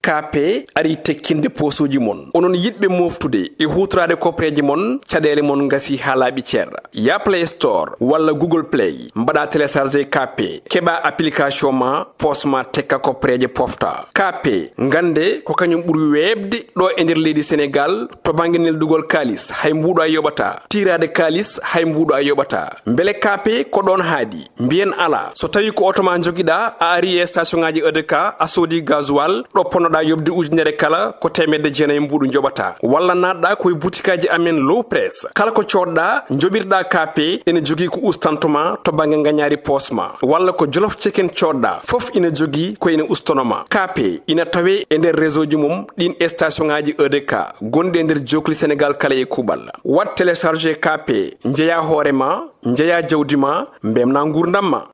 kape ari tekkinde posuji mon onon yidbe moftude e hutrade kopreji mon cadele mon ngasi halabi cerra ya Play Store wala Google Play mbada télécharger kape keba application ma posma tekka kopreje pofta kape ngande ko kanyum buri webde do e nder leydi Sénégal to banginel dugol kalis hay mbudo ay yobata tirade kalis hay mbudo ay yobata mbele kape ko don haadi mbien ala so tawi ko otoma jogida a ari e station ngaji EDK a sodi gasoil do ponoda yobde ujunere kala ko temedde jeenay mbudu jobata walla nadda koy boutikaji amen low press kala ko codda jobirda kape ene jogi ko ustantuma to bange nganyari posma walla ko jolof chicken codda fof ina jogi ko ina ustonoma kape ina tawe e nder réseau ji mum din station ngaji EDK gonde nder jokli Sénégal kala e kubal wat télécharger kape njeya horema njeya jawdima mbemna ngurdamma.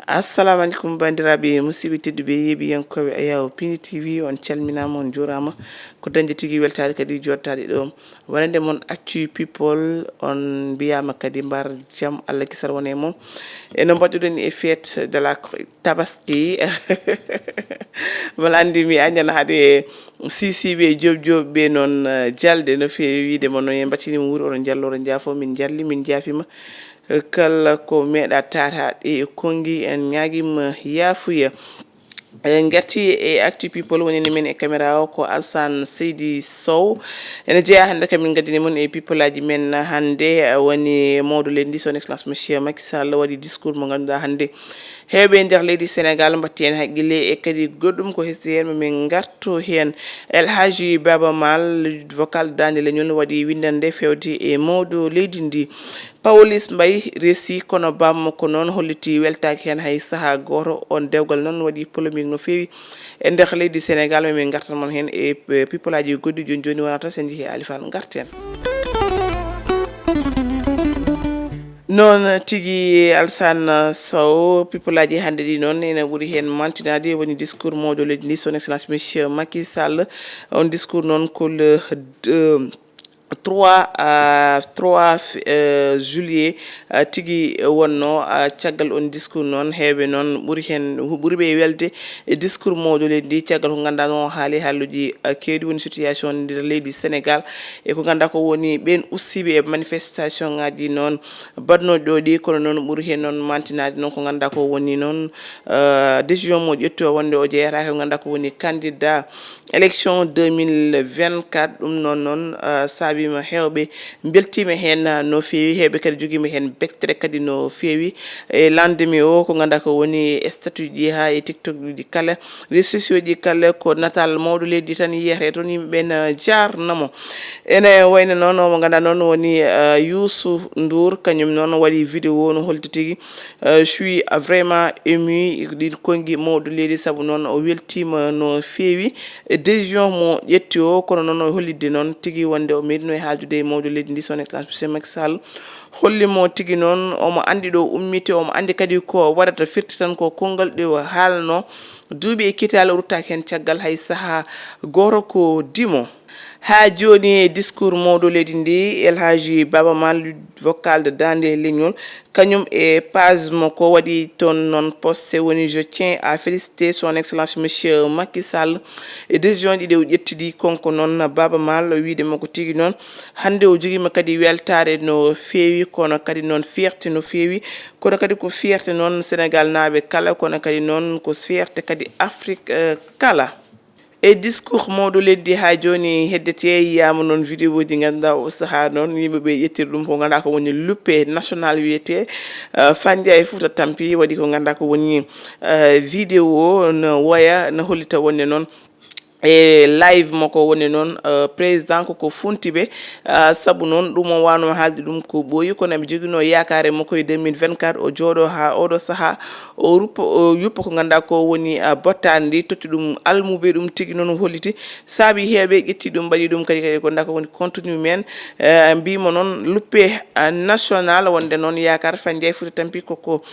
assalamu alaikum bandiraɓe musidɓe tedduɓe yeeɓiyankoɓe ayaw Piindi TV on calminama on jurama ko dañde tigui weltade kadi jottaɗe ɗo wonande moon actu people on mbiyama kadi mbar jaam Allah kisal wone moon eno mbaɗɗuɗen e fête de la tabaski mala andi mi añana haade sisiɓe joɓjoɓɓe noon jalde no fewi wiide moon no en mbattinima wuuri oɗon jallo oɗon jaafo min jalli min jaafima kala ko meeɗa tata e kongi en ñaguima yaafuya en garti e actu people woni men e caméra o ko Alsan Seydi Sow ene jeeya hande kamin gaddini mon e people aji men hande woni mawdo lendi son excellence monsieur Macky Sall waɗi discours mo ganduɗa hande heɓe nder leydi Sénégal mbatti hen haqqille e kadi goɗɗum ko hesti hen min gartu hen El Hadji Baba Mal vocal dande leñol waɗi windande fewde e mawdo leydi ndi Pawlish Mbaye resi kono bammo ko noon holliti weltaki hen hay saaha goto on dewgal noon waɗi polémique no fewi e nder leydi Sénégal min gartan mon hen e people aji goɗɗi joni joni wonata sen jeehi Alifane garten non tigi Alsan Sow people aji hande ɗi noon ene ɓuuri hen mantinade woni discours mawɗo leydi ndi son excellence monsieur Macky Sall on discours noon ko le 3 juillet tigi wonno caggal on discours noon heɓe noon ɓuuri ɓe welde e discours mawɗo leydi ndi caggal ko ganduɗa noon haali haalluji kewɗi woni situation nder leydi Sénégal e ko ganduɗa ko woni ɓen ustiɓe e manifestation ngaji noon badnoɗi ɗo ɗi kono noon ɓuuri hen noon mantinade noon ko ganduɗa ko woni noon décision mo ƴetti o wonde o jeeyatake ko ganduɗa ko woni candidat élection 2024 ɗum noon saabima hewɓe beltima hen no fewi heɓe kadi joguima hen bectere kadi no fewi e lendemain o ko ganduɗa ko woni statut ji ha e TikTok ji kala réseaux sociaux ji kala ko natal mawɗo leydi tan yiyete toon yimɓeɓe ne jarnamo ene wayno noon mo ganduɗa noon woni Youssou Ndour kañum noon waɗi vidéo no holti tigui je suis vraiment ému ɗin kongi mawɗo leydi saabu noon o weltima no fewi décision mo ƴetti o kono noon o hollidde noon tigui wonde o meɗino e haaldude e mawɗo leydi ndi son excellence monsieur Macky Sall hollimo tigui noon omo andi ɗo ummite omo andi kadi ko waɗata firti tan ko kongal ɗo haalno duuɓi e kitale ruttaki hen caggal hay saaha goto ko dimo ha joni discours mawɗo leydi ndi El Hadji Baba Mal vocal de dande leñol kañum e page mo ko waɗi toon noon posté woni je tiens à féliciter son excellence monsieur Macky Sall e décision ɗiɗi o ƴettiɗi konko noon Baba Mal wiidemo ko tigui noon hande o joguima kadi weltare no fewi kono kadi noon fierté no fewi kono kadi ko fierté noon Sénégal naaɓe kala kono kadi noon ko fierté kadi Afrique kala e discours mawɗo leddi ha joni heddete yiyama noon vidéo ji ganduɗa o saaha noon yimɓeɓe ƴettir ɗum ko ganduɗa ko woni luppe national wiyete Fandia e Fouta Tampi waɗi ko ganduɗa ko woni vidéo no waya no hollita wonde noon e live moko woni noon président koko funtiɓe saabu noon ɗum o wano haalde ɗum ko ɓooyi kono mi joguino yakare makko e 2024 o jooɗo ha oɗo saaha o yuppa ko ganduɗa ko woni bottani ndi totti ɗum almuɓe ɗum tigui noon holliti saabi heeɓe ƴetti ɗum mbaɗi ɗum kadi ko ganduɗa ko woni contenu men mbimo noon luppe national wonde noon yakar Fandia Fouta Tampi koko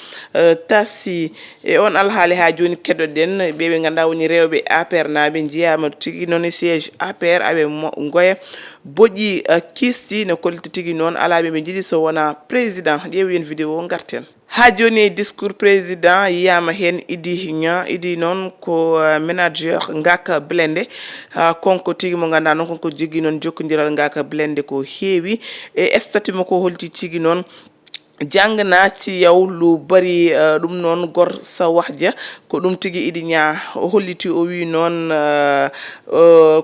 tasi e on alhaali ha joni keddoɗen ɓeɓe ganduɗa woni rewɓe APR naɓe jiyama tigi noon siège APR aɓe goya boƴƴi kisti no kolliti tigi noon alaɓe ɓe jiiɗi so wona président ƴeewi en vidéo garten. Ha joni discours président yiyama hen idi noon ko manager Ngaka Blindé konko tigi mo ganduɗa noon konko jogui noon jokkodiral Ngaka Blindé ko heewi e statut mo ko holti tigi noon jangna ci yaw lu bari ɗum noon gor sawahja ko ɗum tigi idi nya o holliti o wi noon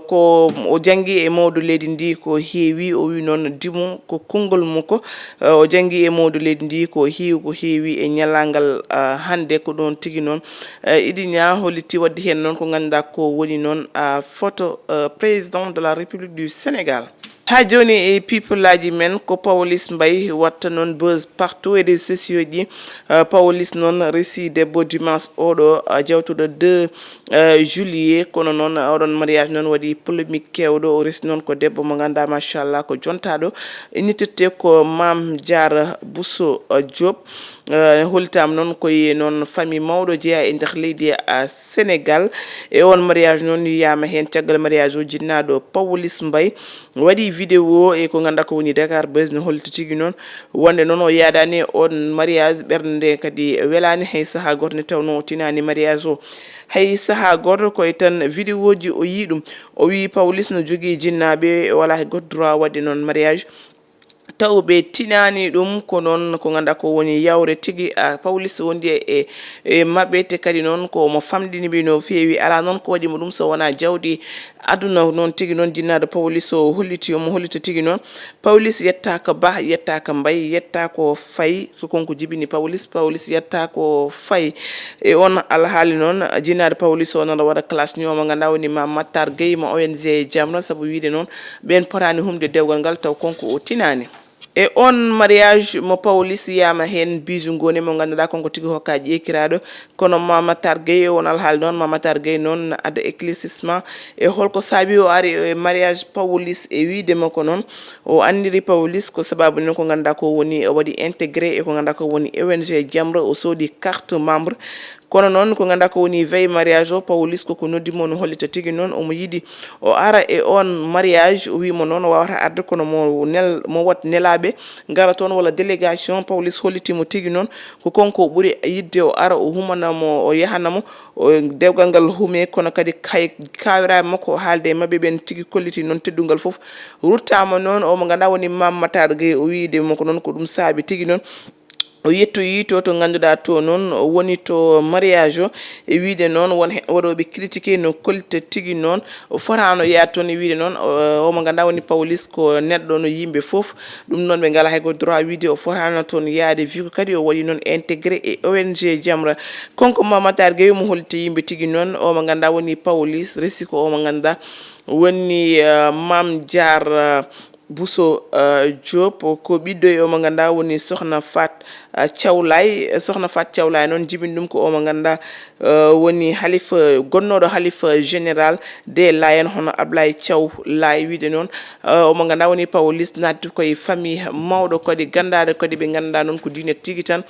ko o jangi e mawdo leydi ndi ko heewi o wi noon dimu ko kongol mako o jangi e mawdo leydi ndi ko heewi e nyalangal hande ko ɗon tigi noon idi nya holliti waddi hen noon ko ganduɗa ko woni noon photo président de la République du Sénégal. Ha joni e people aji men ko Pawlish Mbaye watta non buzz partout et des sociaux ji Pawlish non récit debbo dimanche oɗo jawtuɗo 2 juillet kono non oɗon mariage non waɗi polémique kewɗo o resi non ko debbo mo ganda machallah ko jontaɗo initité ko Mam Diara Bousso Diop holtam non koye non famille mawɗo jeeya e nder leydi Sénégal e on mariage non yiyama hen caggal mariage o jinnaɗo Pawlish Mbaye waɗi vidéo e ko ganda ko woni Dakar Buzz no holti tigi non wonde non o yadani on mariage ɓernde kadi welani hay saha goto ne tawno tinani mariage o hay saha goto koye tan vidéo ji o yi ɗum o wi Pawlish no jogui jinnaɓe wala hay goto droit wadde non mariage tawɓe tinani ɗum ko noon ko ganda ko woni yawre tigi Pawlish wondi e mabɓe te kadi noon ko mo famɗini ɓe no feewi ala noon ko waɗimo ɗum so wona jawdi aduna noon tigi noon jinnaɗo Pawlish o holliti omo hollita tigi noon Pawlish yetta ko Ba yetta ko Mbaye yetta ko Faye ko konko jibini Pawlish yetta ko Faye e on alhaali noon jinnaɗo Pawlish o noon waɗa classe ñomo ganda woni ma Matar Gueye mo ONG Jamra saabu wiide noon ɓen potani humde dewgal ngal taw konko o tinani e on mariage mo Pawlish yama hen bisu ngone mo ganduɗa konko tigi hokkaji ekiraɗo kono Matar Gueye on alhaali noon Matar Gueye noon adda éclaircissement e holko saabi o ari e mariage Pawlish e wiidemo ko noon o andiri Pawlish ko sababu noon ko ganduɗa ko woni o waɗi intégré e ko ganduɗa ko woni ONG Jamra o soodi carte membre kono noon ko ganduɗa ko woni veille mariage o Pawlish koko noddimo no hollita tigi noon omo yiiɗi o ara e on mariage o wimo noon o wawata arde kono mo wat nelaɓe gara toon walla délégation Pawlish hollitimo tigi noon ko konko ɓuuri yidde o ara o humanamo o yahanamo dewgal ngal hume kono kadi kawiraɓe makko o haalde e mabɓe ɓen tigi kolliti noon teddungal foof ruttama noon o mo ganduɗa woni Mame Matar Gueye o wiidemo ko noon ko ɗum saabi tigi noon o yettoyi to ganduɗa to noon woni to mariage o e wiide noon won waɗoɓe critiqué no kollita tigi noon forano yaade toon e wiide noon omo ganduɗa woni Pawlish ko neɗɗo no yimɓe foof ɗum noon ɓe ngala hayko droit wiide o forano toon yaade wi ko kadi o waɗi noon intégré e ONG Jamra konko Mame Matar Gueye mo hollita yimɓe tigi noon omo ganduɗa woni Pawlish resi ko omo ganduɗa woni Mam Diara Bousso Diop ko ɓiɗɗo e omo ganduɗa woni sokhna Fat Thiawlay noon jibini ɗum ko omo ganduɗa woni halifa gonnoɗo halifa général des Layènes hono Ablaye Thiaw Laye wiide noon omo ganduɗa woni Pawlish naddi koye famille mawɗo kadi gandade kadi ɓe ganduɗa noon ko diine tigui tan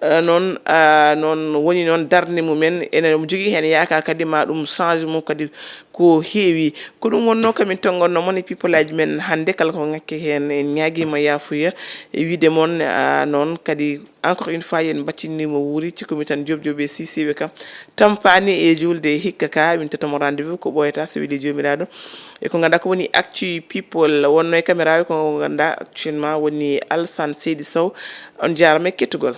noon woni noon darde mumen ene jogui hen yakar kadi ma ɗum change mum kadi ko heewi ko ɗum wonno kamin tongonno mon e people aji men hande kala ko ngakke hen en ñaguima yafuya e wiide mon noon kadi encore une fois yen baccinimo wuuri cikkomi tan jobjoɓe sisiɓe kam tampani e julde hikka ka min tatamo rendez-vous ko ɓoyata so wiide jomiraɗo e ko ganduɗa ko woni actu people wonno e caméra ko ganduɗa actuellement woni Alassane Seydi Sow on jarama e kettugol.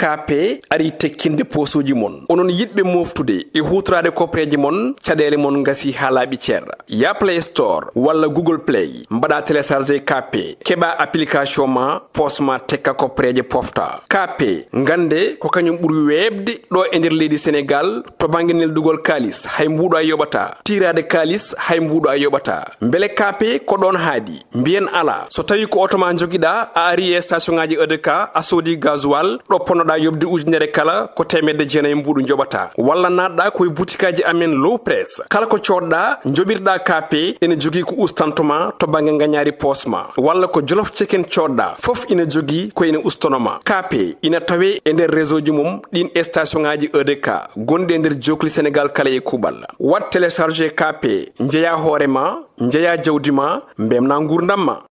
KP ari tekkinde posuji mon onon yidɓe moftude e hutorade kopreji mon caɗele mon gasi ha laaɓi ceerra ya Play Store walla Google Play mbaɗa téléchargé KP keɓa application ma posma tekka kopreje pofta KP gande ko kañum ɓuuri webde ɗo e nder leydi Sénégal to banggue neldugol kalis hay mbuɗo a yoɓata tirade kalis hay mbuɗo a yoɓata beele KP ko ɗon haadi mbiyen ala so tawi ko auto ma joguiɗa a ari e station ngaji EDK a soodi gasoil ɗo ponnoɗa yobde ujunere kala ko temedde jeenayi mbuɗu joɓata walla naɗɗa koye butikaji amen low press kala ko coɗɗa joɓirɗa kape ene jogui ko ustantoma to banggue gagnari posma walla ko jolof chicken coɗɗa foof ina jogui ko ina ustonoma kape ina tawe e nder réseau ji mum ɗin station ngaji EDK gonɗi e nder jokli sénégal kala e kuɓal wat téléchargé kape jeeya hoorema jeeya jawdi ma mbemna gurdam ma